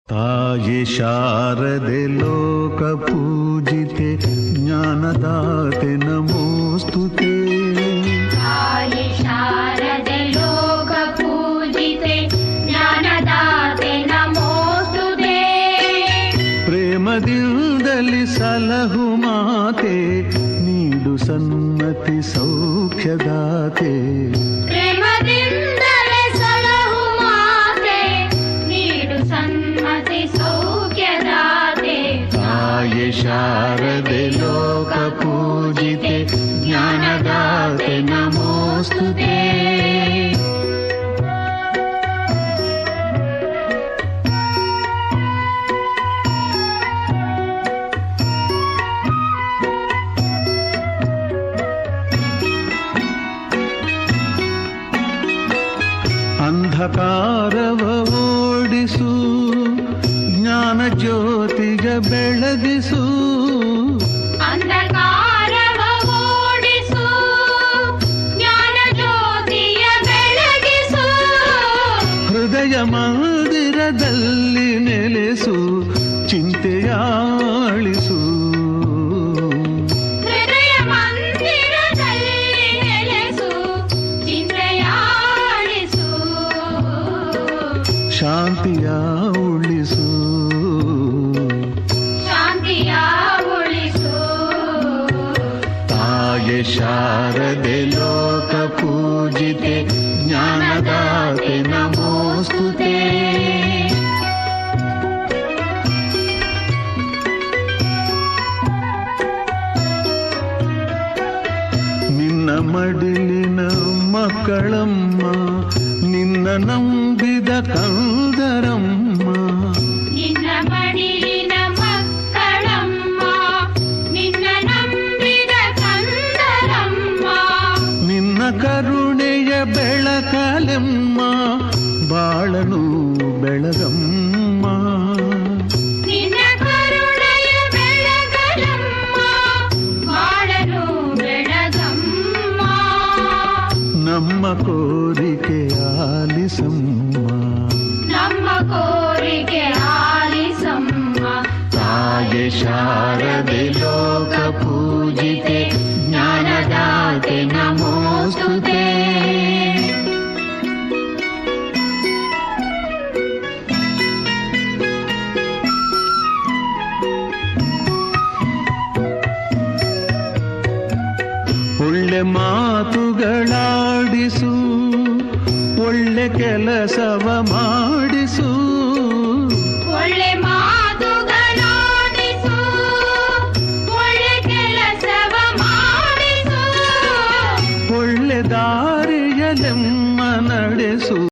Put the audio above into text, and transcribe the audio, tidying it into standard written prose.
ತಾಯಿ ಶಾರದೆ ಲೋಕ ಪೂಜಿತೆ ಜ್ಞಾನದಾತೆ ನಮೋಸ್ತುತೆ. ತಾಯಿ ಶಾರದೆ ಲೋಕ ಪೂಜಿತೆ ಜ್ಞಾನದಾತೆ ನಮೋಸ್ತುತೆ. ಪ್ರೇಮದಿಂದಲಿ ಸಲಹು ಮಾತೆ ನೀಡು ಸನ್ಮತಿ ಸೌಖ್ಯದಾತೆ. ಪ್ರೇಮದಿಂದಲೇ ಸಲಹು ಮಾತೆ ನೀಡು ಸನ್ಮತಿ ಸೌಖ್ಯದಾತೆ. ತಾಯಿ ಶಾರದೆ ಲೋಕ ಪೂಜಿತೆ ಜ್ಞಾನದಾತೆ ನಮೋಸ್ತುತೆ. ಅಂಧಕಾರವ ಓಡಿಸು ಜ್ಞಾನ ಜ್ಯೋತಿಗ ಬೆಳಗಿಸು. ಅಂಧಕಾರವ ಓಡಿಸು ಜ್ಞಾನ ಜ್ಯೋತಿಯ ಬೆಳಗಿಸು. ಹೃದಯ ಮಂದಿರದಲ್ಲಿ ನೆಲೆಸು ಚಿಂತೆಯಾಳಿಸು. ಹೃದಯ ಮಂದಿರದಲ್ಲಿ ನೆಲೆಸು ಚಿಂತೆಯಾಳಿಸು. ಶಾಂತಿಯ ಉಳಿಸು ಶಾಂತಿಯ ಉಳಿಸು. ತಾಯಿ ಶಾರದೆ ಲೋಕ ಪೂಜಿತೆ ಜ್ಞಾನದಾತೆ ನಮೋಸ್ತುತೆ. ನಿನ್ನ ಮಡಿಲಿನ ಮಕ್ಕಳಮ್ಮ ನಿನ್ನ ನಂಬಿದ ಕಂದರಮ್ಮ. ನಿನ್ನ ಮಡಿಲಿನ ಮಕ್ಕಳಮ್ಮ ನಿನ್ನ ನಂಬಿದ ಕಂದರಮ್ಮ. ನಿನ್ನ ಕರುಣೆಯ ಬೆಳಕಲೆಮ್ಮ ಬಾಳನು ಬೆಳಗಮ್ಮ. ನಿನ್ನ ಕರುಣೆಯ ಬೆಳಗಲಮ್ಮ ಬಾಳನು ಬೆಳಗಮ್ಮ. ನಮ್ಮ ಕೋರಿಕೆ ಆಲಿಸಮ್ಮ. ನಮ್ಮ ಕೋರಿಕೆ ಆಲಿಸಮ್ಮ. ತಾಯಿ ಶಾರದೆ ಲೋಕ ಪೂಜಿತೆ ಜ್ಞಾನದಾತೆ ನಮೋಸ್ತುತೆ. ಒಳ್ಳೆ ಮಾತುಗಳಾಡಿಸು ಒಳ್ಳೆ ಕೆಲಸವ ಮಾಡಿಸು. ಒಳ್ಳೆ ಮಾತುಗಳಾಡಿಸು ಒಳ್ಳೆ ಕೆಲಸವ ಮಾಡಿಸು. ಒಳ್ಳೆ ದಾರಿಯಲೆಮ್ಮ ನಡೆಸು.